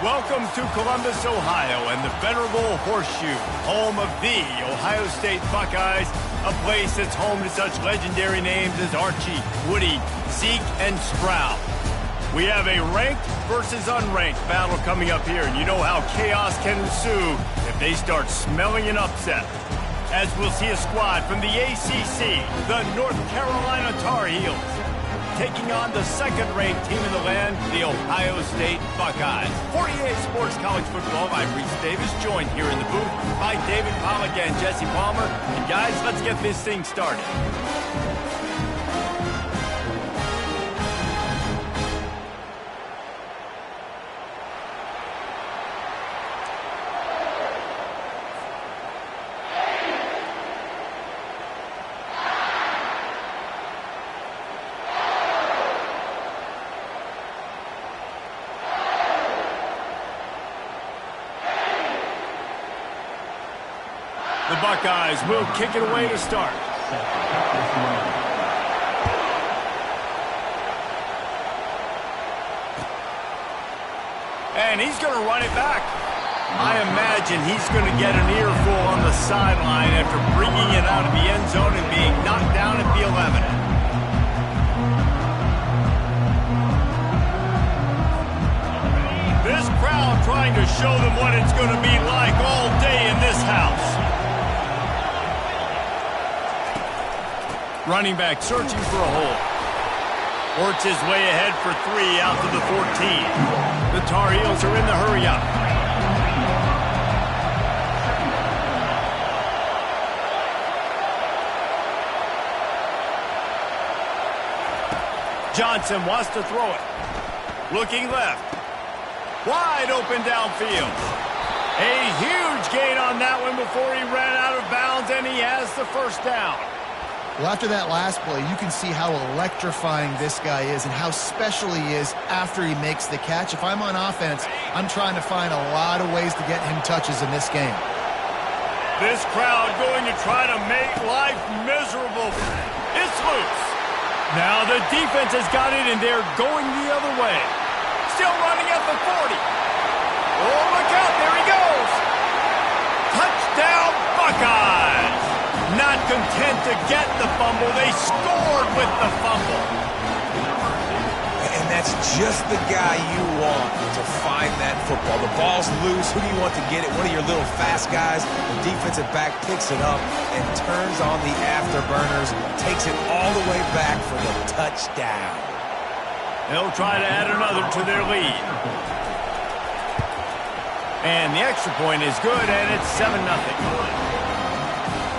Welcome to Columbus, Ohio, and the venerable Horseshoe, home of the Ohio State Buckeyes, a place that's home to such legendary names as Archie, Woody, Zeke, and Stroud. We have a ranked versus unranked battle coming up here, and you know how chaos can ensue if they start smelling an upset. As we'll see a squad from the ACC, the North Carolina Tar Heels, taking on the second-ranked team in the land, the Ohio State Buckeyes. 48 Sports College Football, I'm Reese Davis, joined here in the booth by David Pollack and Jesse Palmer. And guys, let's get this thing started. The Buckeyes will kick it away to start. And he's going to run it back. I imagine he's going to get an earful on the sideline after bringing it out of the end zone and being knocked down at the 11. This crowd trying to show them what it's going to be like all day in this house. Running back searching for a hole. Works his way ahead for 3 out to the 14. The Tar Heels are in the hurry-up. Johnson wants to throw it. Looking left. Wide open downfield. A huge gain on that one before he ran out of bounds, and he has the first down. Well, after that last play, you can see how electrifying this guy is and how special he is after he makes the catch. If I'm on offense, I'm trying to find a lot of ways to get him touches in this game. This crowd going to try to make life miserable. It's loose. Now the defense has got it, and they're going the other way. Still running at the 40. Oh, look out. There he goes. Touchdown, Buckeyes. Not content to get the fumble, they scored with the fumble. And that's just the guy you want to find that football. The ball's loose. Who do you want to get it? One of your little fast guys. The defensive back picks it up and turns on the afterburners, takes it all the way back for the touchdown. They'll try to add another to their lead. And the extra point is good, and it's 7-0.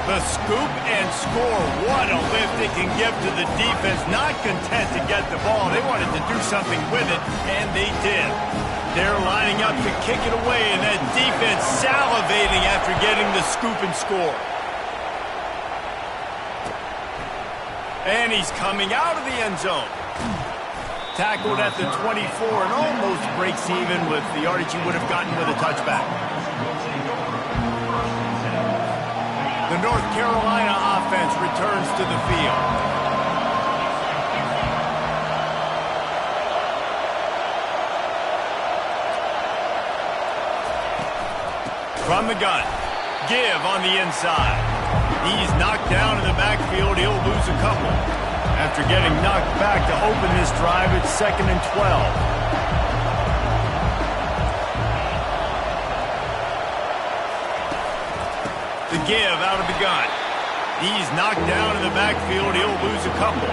The scoop and score, what a lift it can give to the defense. Not content to get the ball. They wanted to do something with it, and they did. They're lining up to kick it away, and that defense salivating after getting the scoop and score. And he's coming out of the end zone. Tackled at the 24 and almost breaks even with the yardage he would have gotten with a touchback. The North Carolina offense returns to the field. From the gun. Give on the inside. He's knocked down in the backfield. He'll lose a couple. After getting knocked back to open this drive, it's 2nd and 12. The give out of the gun. He's knocked down in the backfield. He'll lose a couple.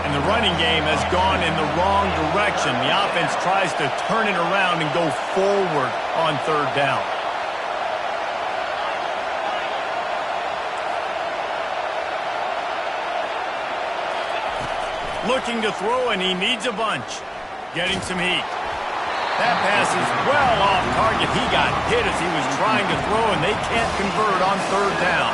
And the running game has gone in the wrong direction. The offense tries to turn it around and go forward on 3rd down. Looking to throw, and he needs a bunch. Getting some heat. That pass is well off target. He got hit as he was trying to throw, and they can't convert on 3rd down.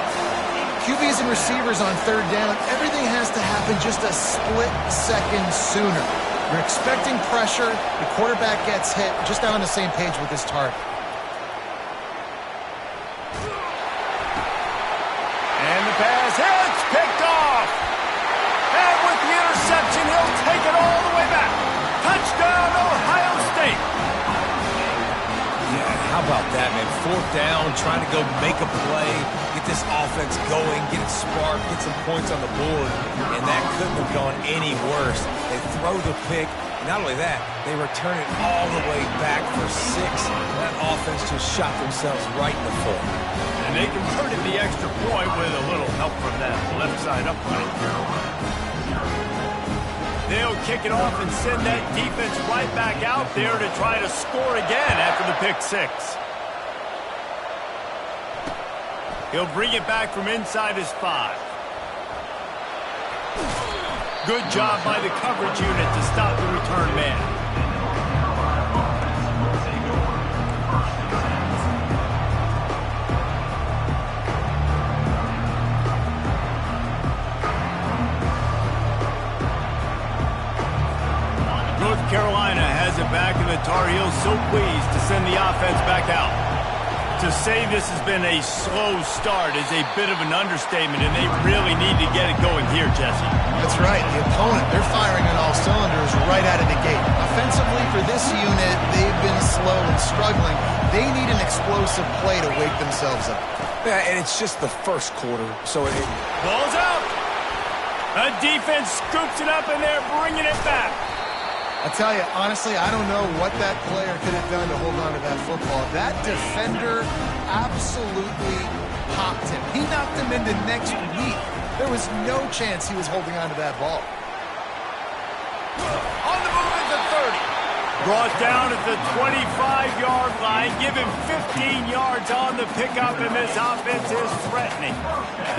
QBs and receivers on 3rd down, everything has to happen just a split second sooner. You're expecting pressure, the quarterback gets hit, just not on the same page with his target. And the pass hits, picked off. And with the interception, he'll take it all the way back. Touchdown, Ohio State. 4th down, trying to go make a play, get this offense going, get it sparked, get some points on the board, and that couldn't have gone any worse. They throw the pick. Not only that, they return it all the way back for 6. That offense just shot themselves right in the foot. And they converted the extra point with a little help from that left side upright. They'll kick it off and send that defense right back out there to try to score again after the pick 6. He'll bring it back from inside his 5. Good job by the coverage unit to stop the return man. North Carolina has it back, and the Tar Heels so pleased to send the offense back out. To say this has been a slow start is a bit of an understatement, and they really need to get it going here, Jesse. That's right. The opponent, they're firing on all cylinders right out of the gate. Offensively, for this unit, they've been slow and struggling. They need an explosive play to wake themselves up. Yeah, and it's just the first quarter, so it... Ball's out. A defense scoops it up, and they're bringing it back. I'll tell you, honestly, I don't know what that player could have done to hold on to that football. That defender absolutely popped him. He knocked him into next week. There was no chance he was holding on to that ball. On the move at the 30. Brought down at the 25-yard line. Give him 15 yards on the pickup, and this offense is threatening.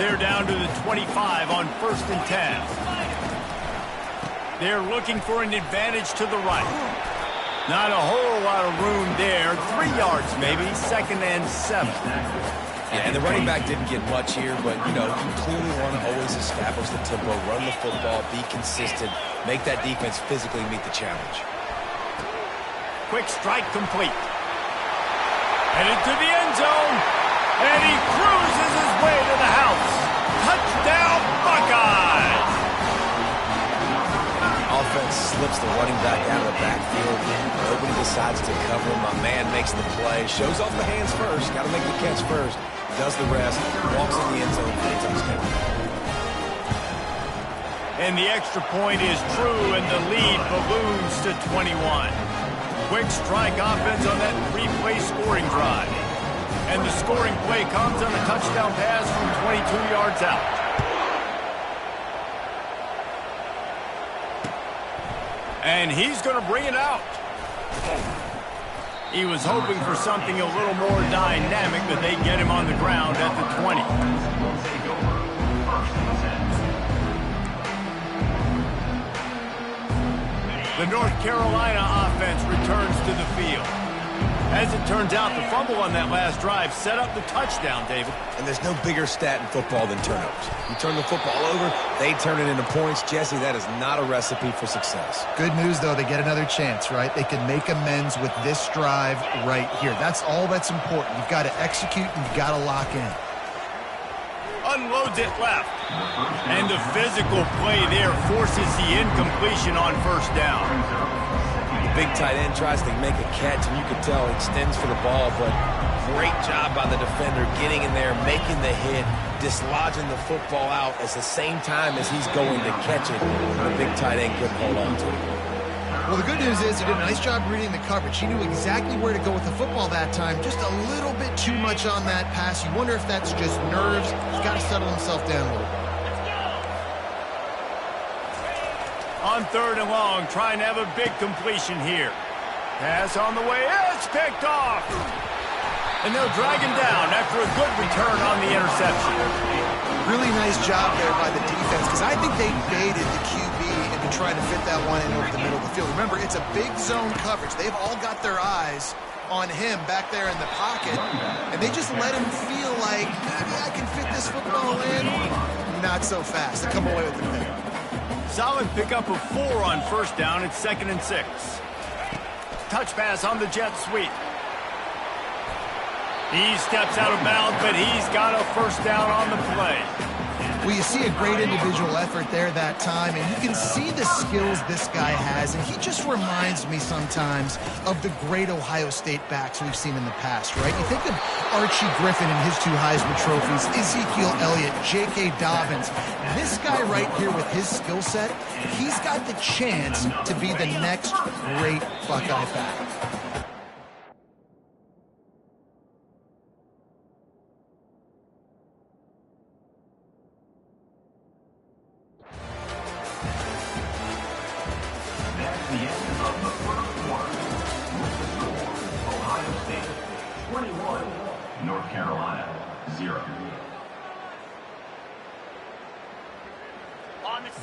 They're down to the 25 on 1st and 10. They're looking for an advantage to the right. Not a whole lot of room there. 3 yards maybe, 2nd and 7. Yeah, and the running back didn't get much here, but, you know, you clearly want to always establish the tempo, run the football, be consistent, make that defense physically meet the challenge. Quick strike complete. Headed to the end zone, and he cruises his way to the house. Touchdown, Buckeyes! Offense slips the running back out of the backfield. Nobody decides to cover him. My man makes the play. Shows off the hands first. Got to make the catch first. Does the rest. Walks in the end zone for a touchdown. And the extra point is true, and the lead balloons to 21. Quick strike offense on that 3-play scoring drive. And the scoring play comes on a touchdown pass from 22 yards out. And he's going to bring it out. He was hoping for something a little more dynamic, but they get him on the ground at the 20. The North Carolina offense returns to the field. As it turns out, the fumble on that last drive set up the touchdown, David. And there's no bigger stat in football than turnovers. You turn the football over, they turn it into points. Jesse, that is not a recipe for success. Good news, though, they get another chance, right? They can make amends with this drive right here. That's all that's important. You've got to execute and you've got to lock in. Unloads it left. And the physical play there forces the incompletion on 1st down. Big tight end tries to make a catch, and you can tell he extends for the ball, but great job by the defender getting in there, making the hit, dislodging the football out at the same time as he's going to catch it. And the big tight end couldn't hold on to it. Well, the good news is he did a nice job reading the coverage. He knew exactly where to go with the football that time. Just a little bit too much on that pass. You wonder if that's just nerves. He's got to settle himself down a little bit. On 3rd and long, trying to have a big completion here. Pass on the way. It's picked off. And they'll drag him down after a good return on the interception. Really nice job there by the defense, because I think they baited the QB into trying to fit that one in over the middle of the field. Remember, it's a big zone coverage. They've all got their eyes on him back there in the pocket, and they just let him feel like, maybe I can fit this football in. Not so fast. They come away with the pick. Solid pickup of 4 on 1st down. It's 2nd and 6. Touch pass on the jet sweep. He steps out of bounds, but he's got a 1st down on the play. Well, you see a great individual effort there that time, and you can see the skills this guy has, and he just reminds me sometimes of the great Ohio State backs we've seen in the past, right? You think of Archie Griffin and his 2 Heisman trophies, Ezekiel Elliott, J.K. Dobbins. This guy right here with his skill set, he's got the chance to be the next great Buckeye back. The end of the first quarter. Ohio State 21, North Carolina 0.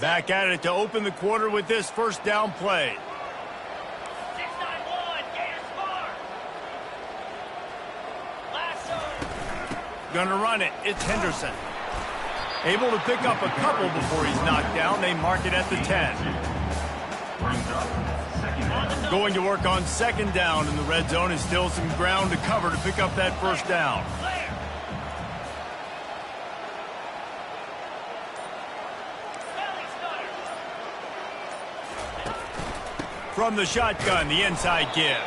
Back at it to open the quarter with this first down play. 691, Gators score. Lasso. Gonna run it. It's Henderson. Able to pick up a couple before he's knocked down. They mark it at the 10. Going to work on second down in the red zone, is still some ground to cover to pick up that first down. From the shotgun, the inside give.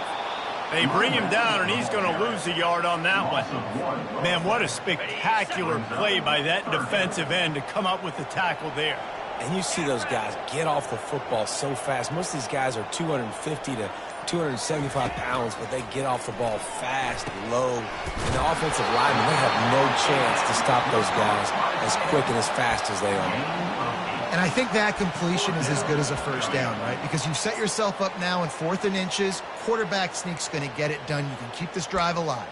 They bring him down, and he's going to lose a yard on that one. Man, what a spectacular play by that defensive end to come up with the tackle there. And you see those guys get off the football so fast. Most of these guys are 250 to 275 pounds, but they get off the ball fast, low. And the offensive linemen, they have no chance to stop those guys as quick and as fast as they are. And I think that completion is as good as a first down, right? Because you set yourself up now in 4th and inches. Quarterback sneak's going to get it done. You can keep this drive alive.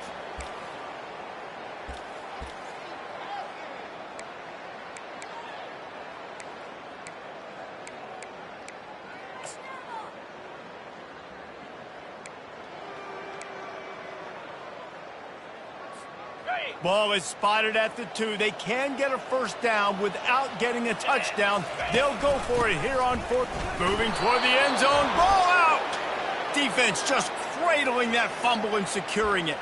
Ball is spotted at the 2. They can get a first down without getting a touchdown. They'll go for it here on 4th. Moving toward the end zone. Ball out! Defense just cradling that fumble and securing it.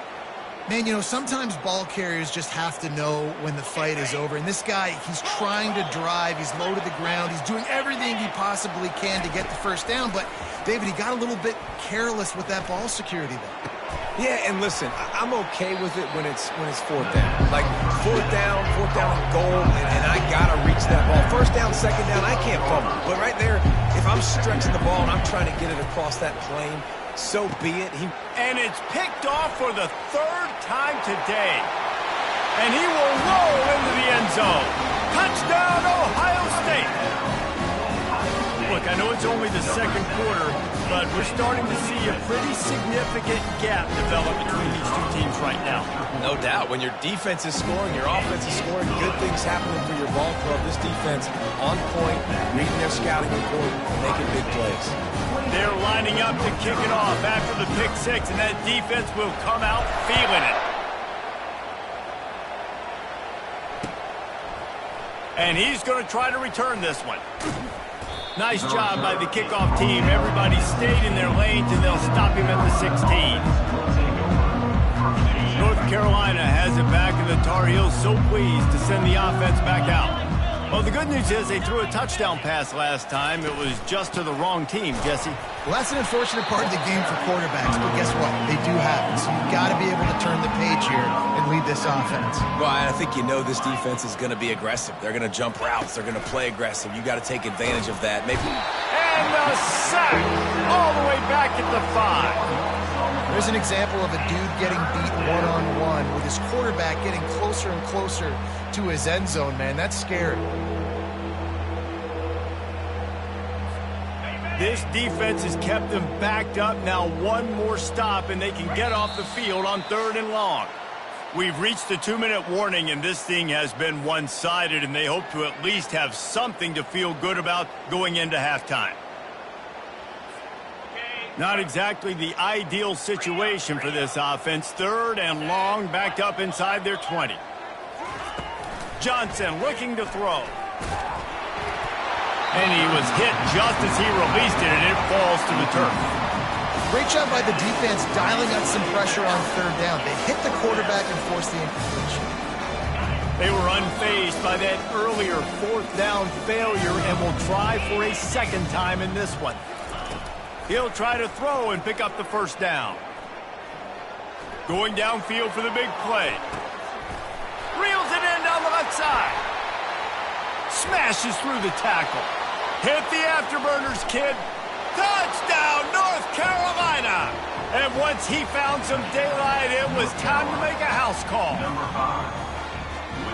Man, you know, sometimes ball carriers just have to know when the fight is over. And this guy, he's trying to drive. He's low to the ground. He's doing everything he possibly can to get the first down. But, David, he got a little bit careless with that ball security there. Yeah, and listen, I'm okay with it when it's 4th down. Like, 4th down and goal, and I got to reach that ball. First down, second down, I can't fumble. But right there, if I'm stretching the ball and I'm trying to get it across that plane, so be it. And it's picked off for the 3rd time today. And he will roll into the end zone. Touchdown, Ohio State. Look, I know it's only the 2nd quarter, but we're starting to see a pretty significant gap develop between these 2 teams right now. No doubt. When your defense is scoring, your offense is scoring, good things happening for your ball club. This defense on point, reading their scouting report, making big plays. They're lining up to kick it off after the pick 6, and that defense will come out feeling it. And he's going to try to return this one. Nice job by the kickoff team. Everybody stayed in their lanes, and they'll stop him at the 16. North Carolina has it back, and the Tar Heels so pleased to send the offense back out. Well, the good news is they threw a touchdown pass last time. It was just to the wrong team, Jesse. Well, that's an unfortunate part of the game for quarterbacks, but guess what? They do have it, so you've got to be able to turn the page here and lead this offense. Well, I think you know this defense is going to be aggressive. They're going to jump routes. They're going to play aggressive. You got to take advantage of that. Maybe. And a sack all the way back at the 5. There's an example of a dude getting beat one-on-one with his quarterback getting closer and closer to his end zone, man. That's scary. This defense has kept them backed up. Now one more stop, and they can get off the field on 3rd and long. We've reached the 2-minute warning, and this thing has been one-sided, and they hope to at least have something to feel good about going into halftime. Not exactly the ideal situation for this offense. 3rd and long, backed up inside their 20. Johnson looking to throw. And he was hit just as he released it, and it falls to the turf. Great job by the defense dialing up some pressure on 3rd down. They hit the quarterback and forced the incompletion. They were unfazed by that earlier fourth down failure and will try for a second time in this one. He'll try to throw and pick up the first down. Going downfield for the big play. Reels it in down the left side. Smashes through the tackle. Hit the afterburners, kid. Touchdown, North Carolina! And once he found some daylight, it was time to make a house call.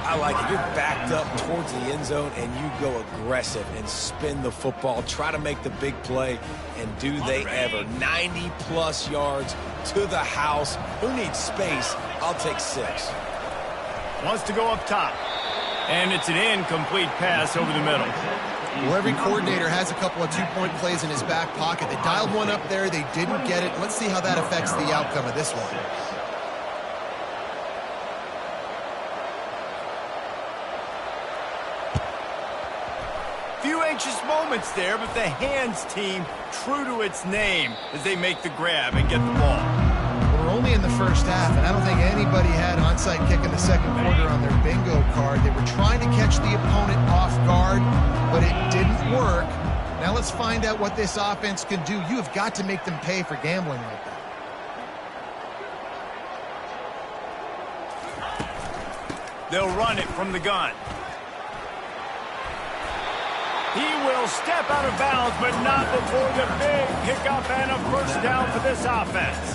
I like it. You're backed up towards the end zone, and you go aggressive and spin the football. Try to make the big play, and do they ever. 90-plus yards to the house. Who needs space? I'll take 6. Wants to go up top. And it's an incomplete pass over the middle. Well, every coordinator has a couple of two-point plays in his back pocket. They dialed one up there. They didn't get it. Let's see how that affects the outcome of this one. Few anxious moments there, but the hands team true to its name as they make the grab and get the ball. We're only in the first half, and I don't think anybody had onside kick in the second quarter on their bingo card. They were trying to catch the opponent off guard, but it didn't work. Now let's find out what this offense can do. You have got to make them pay for gambling like that. They'll run it from the gun. He will step out of bounds, but not before the big pickup and a first down for this offense.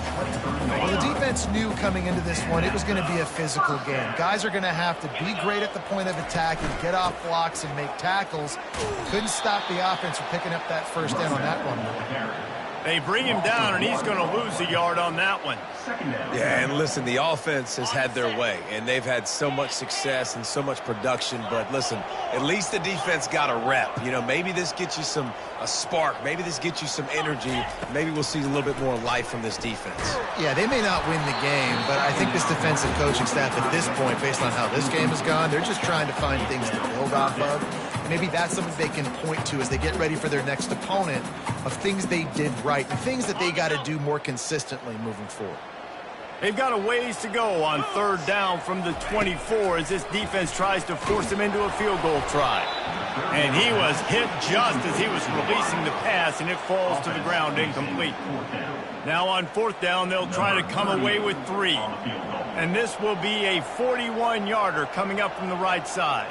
Well, the defense knew coming into this one it was going to be a physical game. Guys are going to have to be great at the point of attack and get off blocks and make tackles. Couldn't stop the offense from picking up that first down on that one. They bring him down, and he's going to lose a yard on that one. Yeah, and listen, the offense has had their way, and they've had so much success and so much production. But listen, at least the defense got a rep. You know, maybe this gets you a spark. Maybe this gets you some energy. Maybe we'll see a little bit more life from this defense. Yeah, they may not win the game, but I think this defensive coaching staff at this point, based on how this game has gone, they're just trying to find things to build off of. Maybe that's something they can point to as they get ready for their next opponent of things they did right and things that they got to do more consistently moving forward. They've got a ways to go on third down from the 24 as this defense tries to force him into a field goal try. And he was hit just as he was releasing the pass, and it falls to the ground incomplete. Now on fourth down, they'll try to come away with 3. And this will be a 41-yarder coming up from the right side.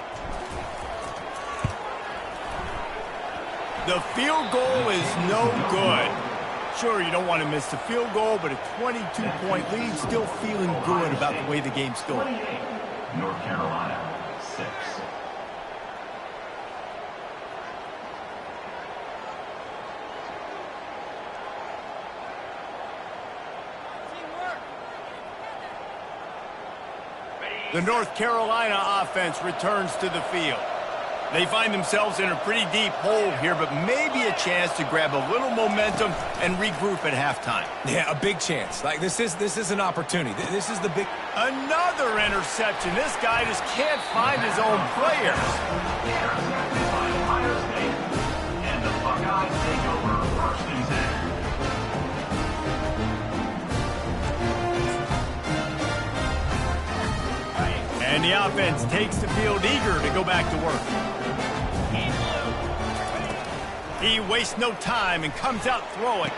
The field goal is no good. Sure, you don't want to miss the field goal, but a 22-point lead, still feeling good about the way the game's going. North Carolina, 6. The North Carolina offense returns to the field. They find themselves in a pretty deep hole here, but maybe a chance to grab a little momentum and regroup at halftime. Yeah, a big chance. Like, this is an opportunity. This is the big... Another interception. This guy just can't find his own players. Intercepted by Ohio State, and the Buckeyes take over 1st and 10. And the offense takes the field eager to go back to work. He wastes no time and comes out throwing.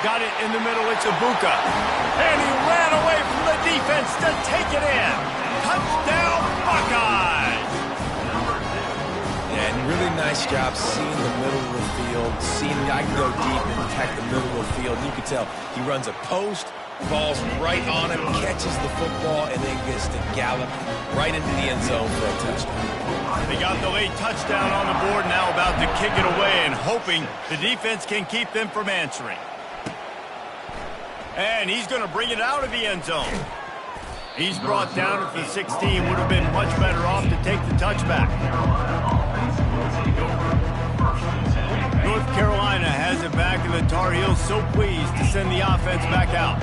Got it in the middle, it's Ibuka. And he ran away from the defense to take it in. Touchdown, Buckeyes! Yeah, and really nice job seeing the middle of the field, seeing I can go deep and attack the middle of the field. You can tell he runs a post, ball's right on him, catches the football, and then gets to gallop right into the end zone for a touchdown. They got the late touchdown on the board, now about to kick it away and hoping the defense can keep them from answering. And he's going to bring it out of the end zone. He's brought down at the 16, would have been much better off to take the touchback. North Carolina has it back, and the Tar Heels so pleased to send the offense back out.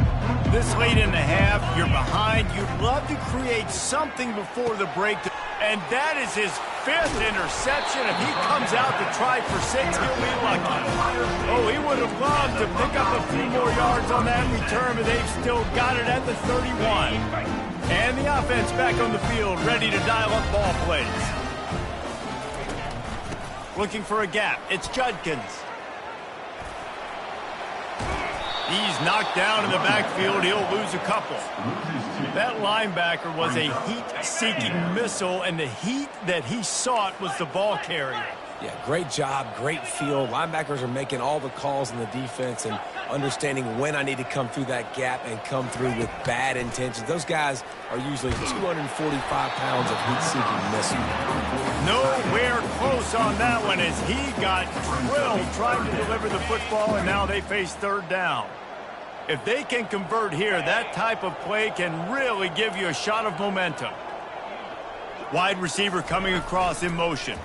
This late in the half, you're behind. You'd love to create something before the break. And that is his 5th interception. If he comes out to try for 6, he'll be lucky. Oh, he would have loved to pick up a few more yards on that return, but they've still got it at the 31. And the offense back on the field, ready to dial up ball plays. Looking for a gap. It's Judkins. He's knocked down in the backfield. He'll lose a couple. That linebacker was a heat-seeking missile, and the heat that he sought was the ball carrier. Yeah, great job, great feel. Linebackers are making all the calls in the defense and understanding when I need to come through that gap and come through with bad intentions. Those guys are usually 245 pounds of heat-seeking missile. Nowhere close on that one as he got drilled trying to deliver the football, and now they face third down. If they can convert here, that type of play can really give you a shot of momentum. Wide receiver coming across in motion.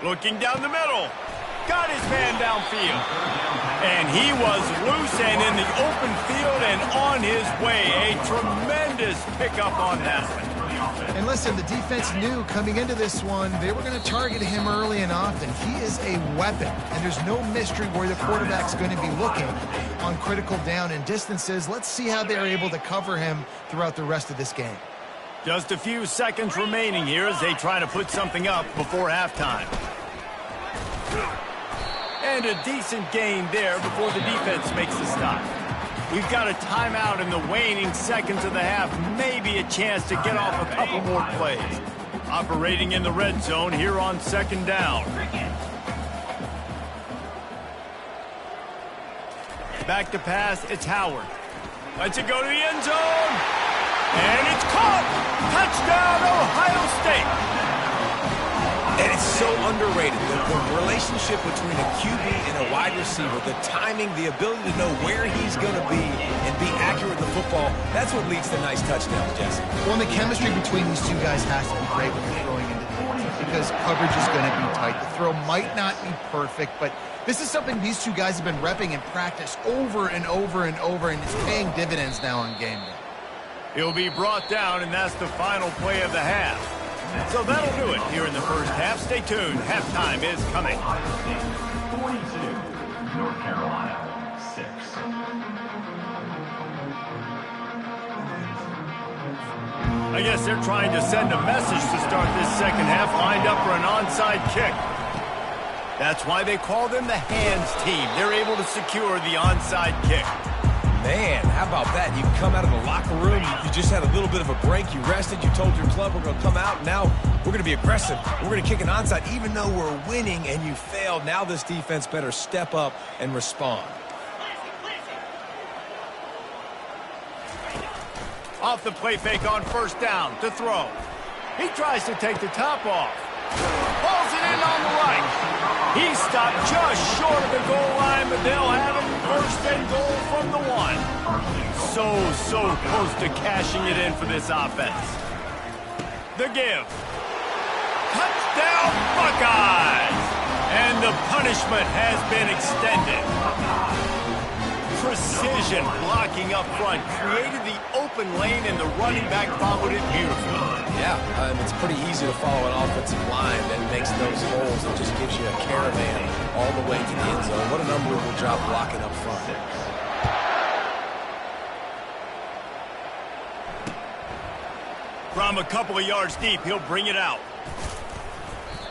Looking down the middle. Got his man downfield. And he was loose and in the open field and on his way. A tremendous pickup on that one. And listen, the defense knew coming into this one, they were going to target him early and often. He is a weapon, and there's no mystery where the quarterback's going to be looking on critical down and distances. Let's see how they're able to cover him throughout the rest of this game. Just a few seconds remaining here as they try to put something up before halftime. And a decent gain there before the defense makes the stop. We've got a timeout in the waning seconds of the half. Maybe a chance to get off a couple more plays. Operating in the red zone here on second down. Back to pass, it's Howard. Lets it go to the end zone. And it's caught. Touchdown, Ohio State. And it's so underrated, the relationship between a QB and a wide receiver, the timing, the ability to know where he's going to be and be accurate with the football, that's what leads to nice touchdowns, Jesse. Well, and the chemistry between these two guys has to be great when they're throwing into defense because coverage is going to be tight. The throw might not be perfect, but this is something these two guys have been repping in practice over and over and over, and it's paying dividends now on game day. He'll be brought down, and that's the final play of the half. So that'll do it here in the first half. Stay tuned. Halftime is coming. Ohio State 42, North Carolina 6. I guess they're trying to send a message to start this second half, lined up for an onside kick. That's why they call them the hands team. They're able to secure the onside kick. Man, how about that? You come out of the locker room, you just had a little bit of a break, you rested, you told your club we're going to come out, and now we're going to be aggressive. We're going to kick an onside even though we're winning and you failed. Now this defense better step up and respond. Off the play fake on first down to throw. He tries to take the top off. Pulls it in on the right. He stopped just short of the goal line, but they'll have it first and goal from the one. So close to cashing it in for this offense. The give. Touchdown, Buckeyes! And the punishment has been extended. Precision blocking up front created the open lane, and the running back followed it beautifully. Yeah, it's pretty easy to follow an offensive line that makes those holes and just gives you a caravan all the way to the end zone. What an unbelievable job blocking up front. From a couple of yards deep, he'll bring it out.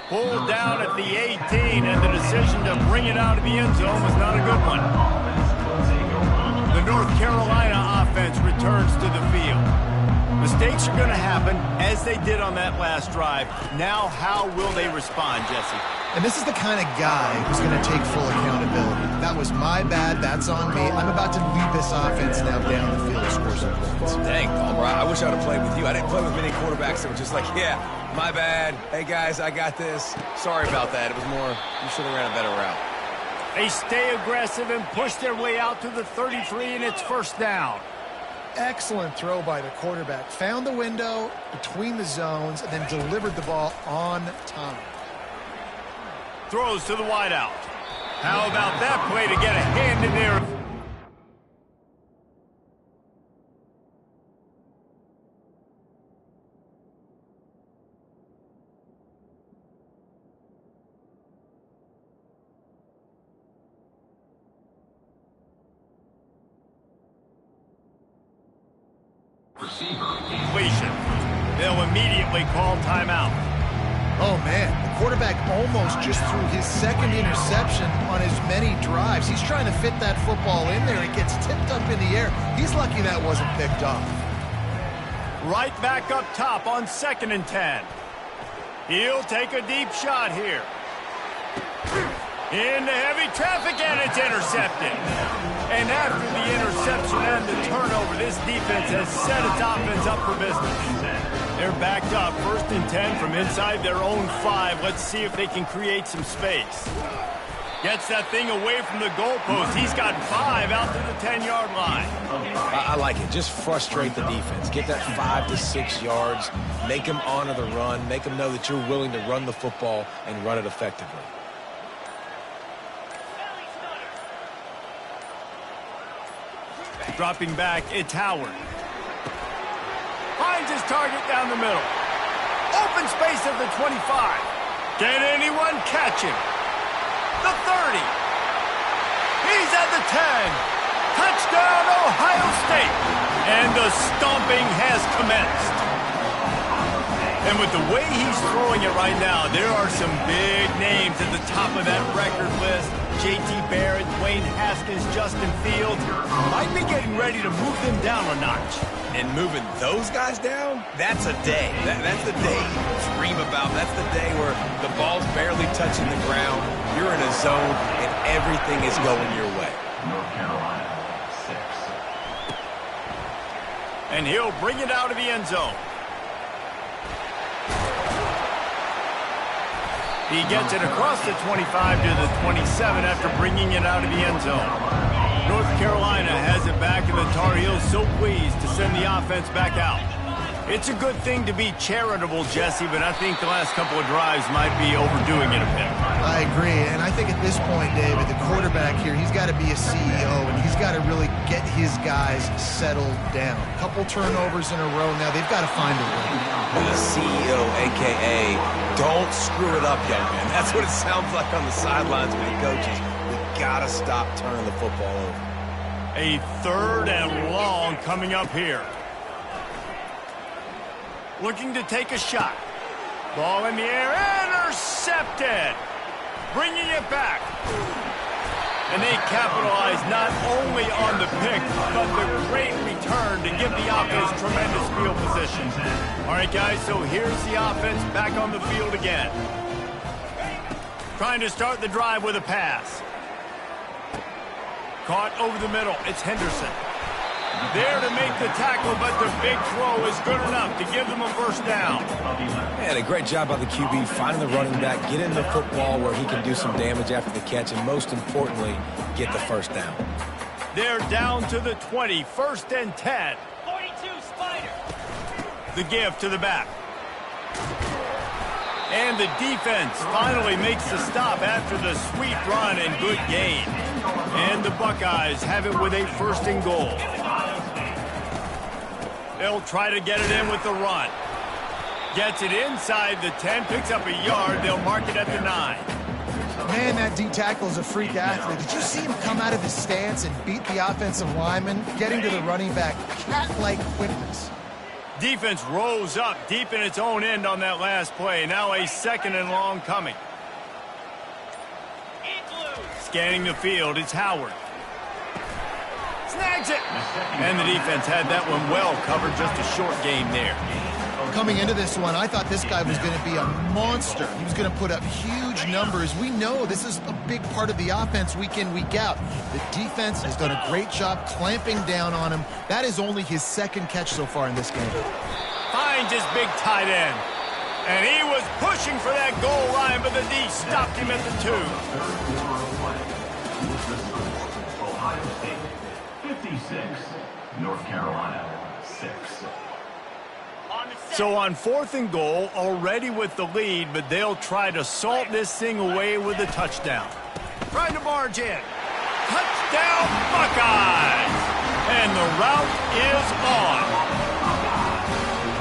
Pulled down at the 18, and the decision to bring it out of the end zone was not a good one. The North Carolina offense returns to the field. Mistakes are going to happen, as they did on that last drive. Now, how will they respond, Jesse? And this is the kind of guy who's going to take full accountability. That was my bad. That's on me. I'm about to lead this offense now down the field to score some points. Dang, Palmer, I wish I would have played with you. I didn't play with many quarterbacks that were just like, yeah, my bad. Hey, guys, I got this. Sorry about that. It was more, you should have ran a better route. They stay aggressive and push their way out to the 33, and it's first down. Excellent throw by the quarterback. Found the window between the zones and then delivered the ball on time. Throws to the wideout. How about that play to get a hand in there? They'll immediately call timeout. Oh, man, the quarterback almost just threw his second interception on as many drives. He's trying to fit that football in there. It gets tipped up in the air. He's lucky that wasn't picked off. Right back up top on 2nd and 10. He'll take a deep shot here. Into heavy traffic, and it's intercepted. And after the interception and the turnover, this defense has set its offense up for business. They're backed up, 1st and 10 from inside their own 5. Let's see if they can create some space. Gets that thing away from the goalpost. He's got 5 out to the 10-yard line. I like it. Just frustrate the defense. Get that 5 to 6 yards. Make them honor the run. Make them know that you're willing to run the football and run it effectively. Dropping back, it's Howard. Finds his target down the middle. Open space at the 25. Can anyone catch him? The 30. He's at the 10. Touchdown, Ohio State. And the stomping has commenced. And with the way he's throwing it right now, there are some big names at the top of that record list. J.T. Barrett, Dwayne Haskins, Justin Fields might be getting ready to move them down a notch. And moving those guys down, that's a day. That's the day you dream about. That's the day where the ball's barely touching the ground. You're in a zone, and everything is going your way. North Carolina, 6. And he'll bring it out of the end zone. He gets it across the 25 to the 27 after bringing it out of the end zone. North Carolina has it back, and the Tar Heels so pleased to send the offense back out. It's a good thing to be charitable, Jesse, but I think the last couple of drives might be overdoing it a bit. I agree, and I think at this point, David, the quarterback here, he's got to be a CEO, and he's got to really get his guys settled down. A couple turnovers in a row now. They've got to find a way. The CEO, a.k.a. don't screw it up, young man. That's what it sounds like on the sidelines with the coaches. We've got to stop turning the football over. A 3rd and long coming up here. Looking to take a shot. Ball in the air, intercepted. Bringing it back. And they capitalize not only on the pick, but the great return to give the offense tremendous field position. All right, guys, so here's the offense back on the field again. Trying to start the drive with a pass. Caught over the middle. It's Henderson. There to make the tackle, but the big throw is good enough to give them a first down. Man, a great job by the QB finding the running back, getting the football where he can do some damage after the catch, and most importantly, get the first down. They're down to the 20, 1st and 10. 42, Spider. The give to the back. And the defense finally makes the stop after the sweet run and good gain. And the Buckeyes have it with a 1st and goal. They'll try to get it in with the run. Gets it inside the 10, picks up a yard. They'll mark it at the 9. Man, that D tackle is a freak athlete. Did you see him come out of his stance and beat the offensive lineman, getting to the running back? Cat-like quickness. Defense rose up deep in its own end on that last play. Now a 2nd and long coming. Scanning the field, it's Howard. Snags it! And the defense had that one well covered, just a short game there. Coming into this one, I thought this guy was going to be a monster. He was going to put up huge numbers. We know this is a big part of the offense week in, week out. The defense has done a great job clamping down on him. That is only his 2nd catch so far in this game. Finds his big tight end. And he was pushing for that goal line, but the D stopped him at the 2. Ohio State, 56. North Carolina, 6. So on 4th and goal, already with the lead, but they'll try to salt this thing away with a touchdown. Trying to barge in. Touchdown, Buckeyes! And the route is on.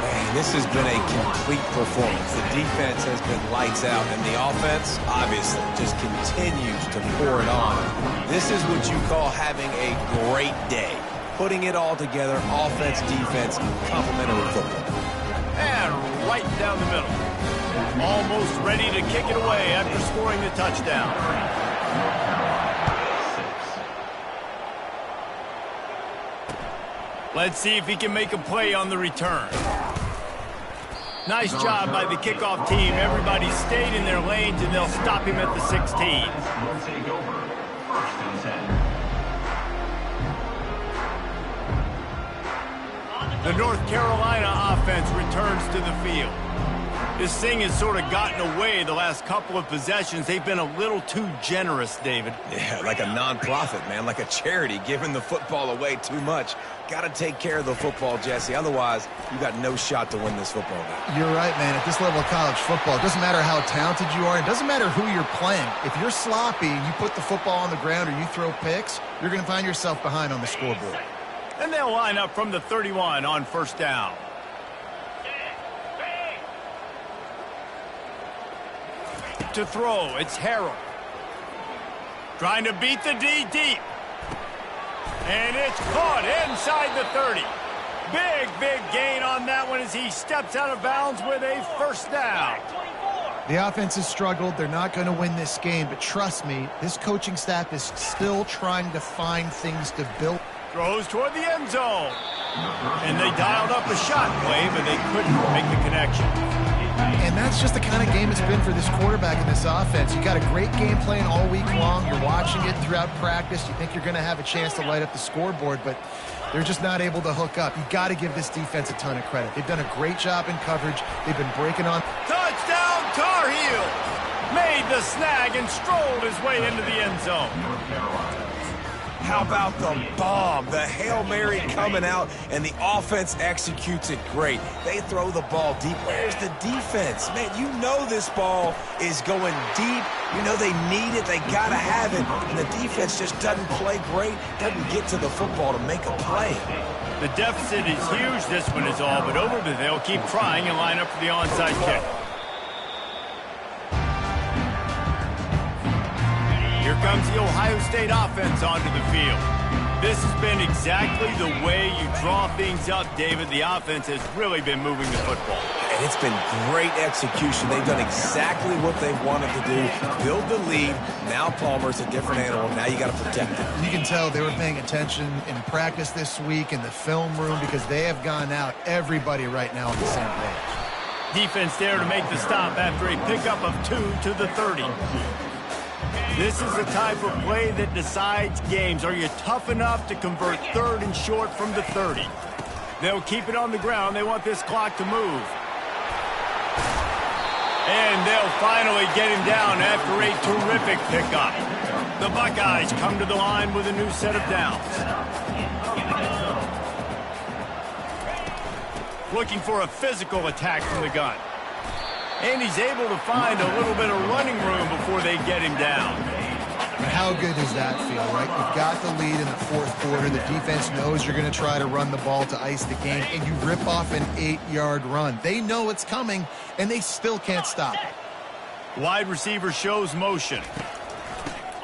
Man, this has been a complete performance. The defense has been lights out, and the offense, obviously, just continues to pour it on. This is what you call having a great day. Putting it all together, offense, defense, complementary football. And right down the middle. Almost ready to kick it away after scoring the touchdown. Let's see if he can make a play on the return. Nice job by the kickoff team. Everybody stayed in their lanes, and they'll stop him at the 16. Will take over. 1st and 10. The North Carolina offense returns to the field. This thing has sort of gotten away the last couple of possessions. They've been a little too generous, David. Yeah, like a non-profit, man, like a charity, giving the football away too much. Got to take care of the football, Jesse. Otherwise, you got no shot to win this football game. You're right, man. At this level of college football, it doesn't matter how talented you are. It doesn't matter who you're playing. If you're sloppy and you put the football on the ground or you throw picks, you're going to find yourself behind on the scoreboard. And they'll line up from the 31 on 1st down. To throw, it's Harrell. Trying to beat the D deep. And it's caught inside the 30. Big gain on that one as he steps out of bounds with a 1st down. The offense has struggled. They're not going to win this game, but trust me, this coaching staff is still trying to find things to build. Throws toward the end zone. And they dialed up a shot play, but they couldn't make the connection. And that's just the kind of game it's been for this quarterback in this offense. You got a great game plan all week long. You're watching it throughout practice. You think you're going to have a chance to light up the scoreboard, but they're just not able to hook up. You got to give this defense a ton of credit. They've done a great job in coverage. They've been breaking on. Touchdown, Tar Heels! Made the snag and strolled his way into the end zone. How about the bomb? The Hail Mary coming out, and the offense executes it great. They throw the ball deep. Where's the defense? Man, you know this ball is going deep. You know they need it. They got to have it. And the defense just doesn't play great, doesn't get to the football to make a play. The deficit is huge. This one is all but over, but they'll keep trying and line up for the onside kick. Here comes the Ohio State offense onto the field. This has been exactly the way you draw things up, David. The offense has really been moving the football. And it's been great execution. They've done exactly what they wanted to do. Build the lead. Now Palmer's a different animal. Now you got to protect it. You can tell they were paying attention in practice this week in the film room because they have gone out, everybody right now on the same page. Defense there to make the stop after a pickup of 2 to the 30. This is the type of play that decides games. Are you tough enough to convert 3rd and short from the 30? They'll keep it on the ground. They want this clock to move. And they'll finally get him down after a terrific pickup. The Buckeyes come to the line with a new set of downs. Looking for a physical attack from the gun. And he's able to find a little bit of running room before they get him down. But how good does that feel, right? You've got the lead in the 4th quarter. The defense knows you're going to try to run the ball to ice the game, and you rip off an 8-yard run. They know it's coming, and they still can't stop it. Wide receiver shows motion.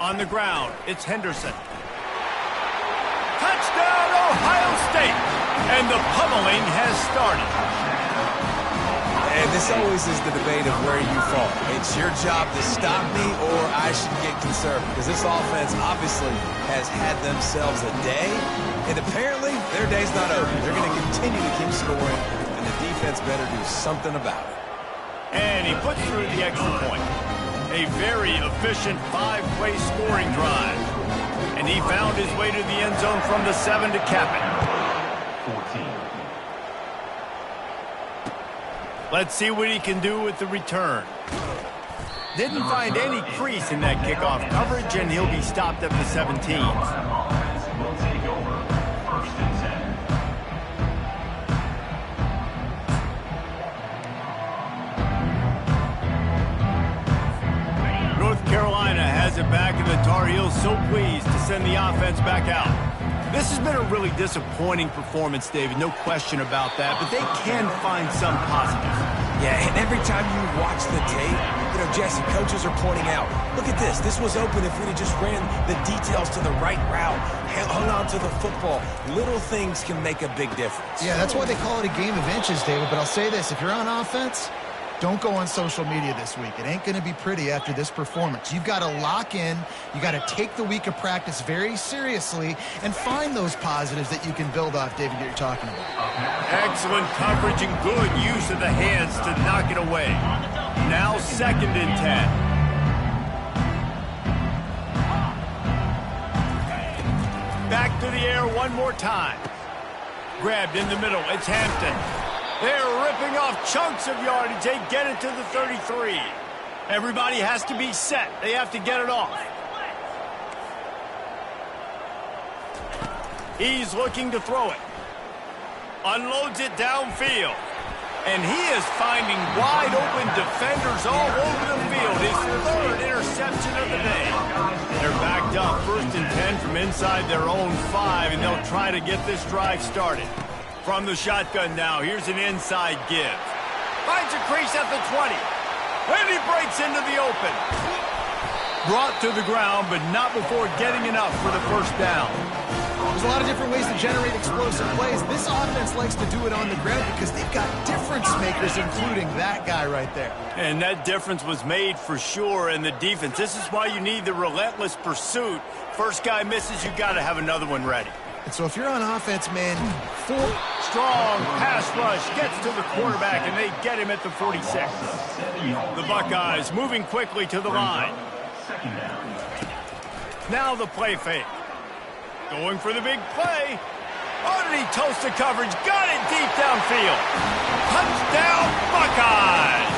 On the ground, it's Henderson. Touchdown, Ohio State! And the pummeling has started. And this always is the debate of where you fall. It's your job to stop me or I should get conservative. Because this offense obviously has had themselves a day. And apparently their day's not over. They're going to continue to keep scoring. And the defense better do something about it. And he puts through the extra point. A very efficient 5-play scoring drive. And he found his way to the end zone from the 7 to cap it. 14. Let's see what he can do with the return. Didn't find any crease in that kickoff coverage, and he'll be stopped at the 17. Offense will take over. 1st and 10. North Carolina has it back, and the Tar Heels so pleased to send the offense back out. This has been a really disappointing performance, David, no question about that, but they can find some positives. Yeah, and every time you watch the tape, Jesse, coaches are pointing out, look at this. This was open if we'd have just ran the details to the right route, hung on to the football. Little things can make a big difference. Yeah, that's why they call it a game of inches, David. But I'll say this, if you're on offense, don't go on social media this week. It ain't going to be pretty after this performance. You've got to lock in. You got to take the week of practice very seriously and find those positives that you can build off, David, that you're talking about. Excellent coverage and good use of the hands to knock it away. Now 2nd and 10. Back to the air one more time. Grabbed in the middle. It's Hampton. They're ripping off chunks of yardage. They get it to the 33. Everybody has to be set. They have to get it off. He's looking to throw it. Unloads it downfield. And he is finding wide open defenders all over the field. His 3rd interception of the day. They're backed up 1st and 10 from inside their own 5, and they'll try to get this drive started. From the shotgun now, here's an inside give. Finds a crease at the 20. And he breaks into the open. Brought to the ground, but not before getting enough for the 1st down. There's a lot of different ways to generate explosive plays. This offense likes to do it on the ground because they've got difference makers, including that guy right there. And that difference was made for sure in the defense. This is why you need the relentless pursuit. First guy misses, you got to have another one ready. And so if you're on offense, man, strong pass rush gets to the quarterback, and they get him at the 46. The Buckeyes moving quickly to the line. Now the play fake. Going for the big play. Underneath toast to coverage. Got it deep downfield. Touchdown, Buckeyes!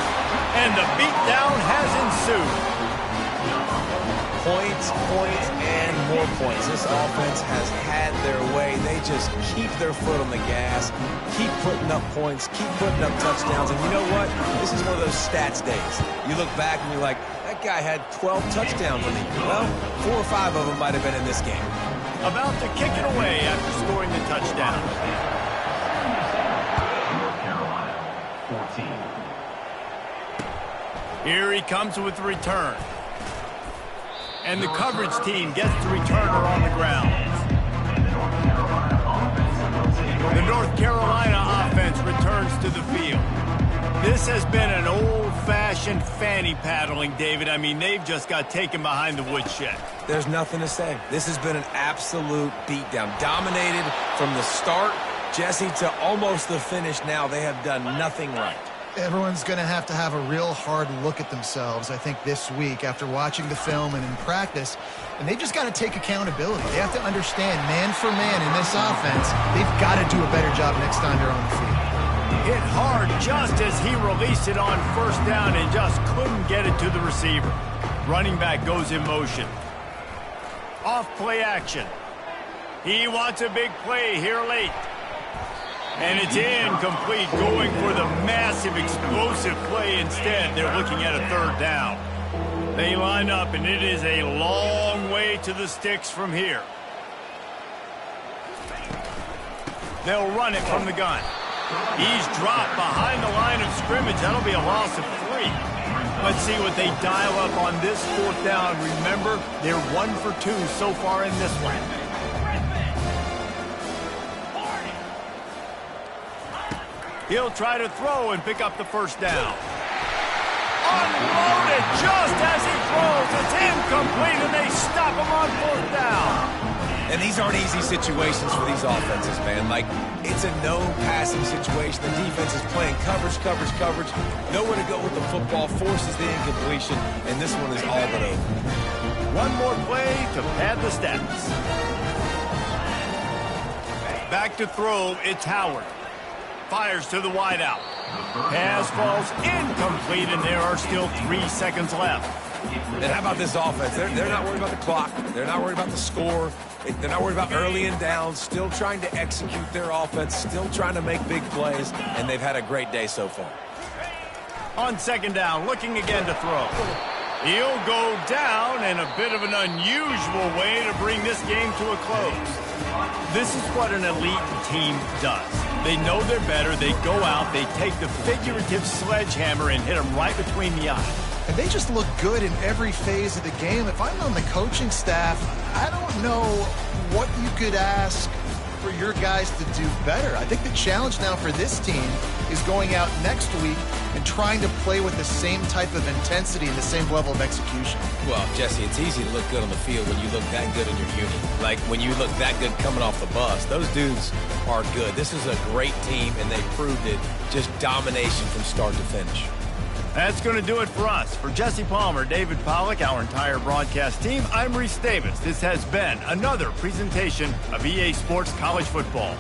And the beatdown has ensued. Points, and more points. This offense has had their way. They just keep their foot on the gas, keep putting up points, keep putting up touchdowns. And you know what? This is one of those stats days. You look back and you're like, that guy had 12 touchdowns on the year. Well, 4 or 5 of them might have been in this game. About to kick it away after scoring the touchdown. North Carolina, 14. Here he comes with the return. And the coverage team gets the returner on the ground. The North Carolina offense returns to the field. This has been an old-fashioned fanny paddling, David. I mean, they've just got taken behind the woodshed. There's nothing to say. This has been an absolute beatdown. Dominated from the start, Jesse, to almost the finish now. They have done nothing right. Everyone's going to have a real hard look at themselves, I think, this week after watching the film and in practice. And they've just got to take accountability. They have to understand, man for man in this offense, they've got to do a better job next time they're on the field. Hit hard just as he released it on 1st down and just couldn't get it to the receiver. Running back goes in motion. Off play action. He wants a big play here late. And it's incomplete, going for the massive explosive play instead. They're looking at a 3rd down. They line up, and it is a long way to the sticks from here. They'll run it from the gun. He's dropped behind the line of scrimmage. That'll be a loss of 3. Let's see what they dial up on this 4th down. Remember, they're 1 for 2 so far in this one. He'll try to throw and pick up the 1st down. Unloaded just as he throws. It's incomplete, and they stop him on 4th down. And these aren't easy situations for these offenses, man. Like, it's a no-passing situation. The defense is playing coverage. Nowhere to go with the football, forces the incompletion, and this one is all but over. One more play to pad the stats. Back to throw, it's Howard. Fires to the wideout. Pass falls incomplete, and there are still 3 seconds left. And how about this offense? They're not worried about the clock. They're not worried about the score. They're not worried about early and down. Still trying to execute their offense. Still trying to make big plays. And they've had a great day so far. On 2nd down, looking again to throw. He'll go down in a bit of an unusual way to bring this game to a close. This is what an elite team does. They know they're better. They go out. They take the figurative sledgehammer and hit them right between the eyes. And they just look good in every phase of the game. If I'm on the coaching staff, I don't know what you could ask for your guys to do better. I think the challenge now for this team is going out next week and trying to play with the same type of intensity and the same level of execution. Well, Jesse, it's easy to look good on the field when you look that good in your unit. Like when you look that good coming off the bus. Those dudes are good. This is a great team, and they proved it. Just domination from start to finish. That's going to do it for us. For Jesse Palmer, David Pollack, our entire broadcast team, I'm Reese Davis. This has been another presentation of EA Sports College Football.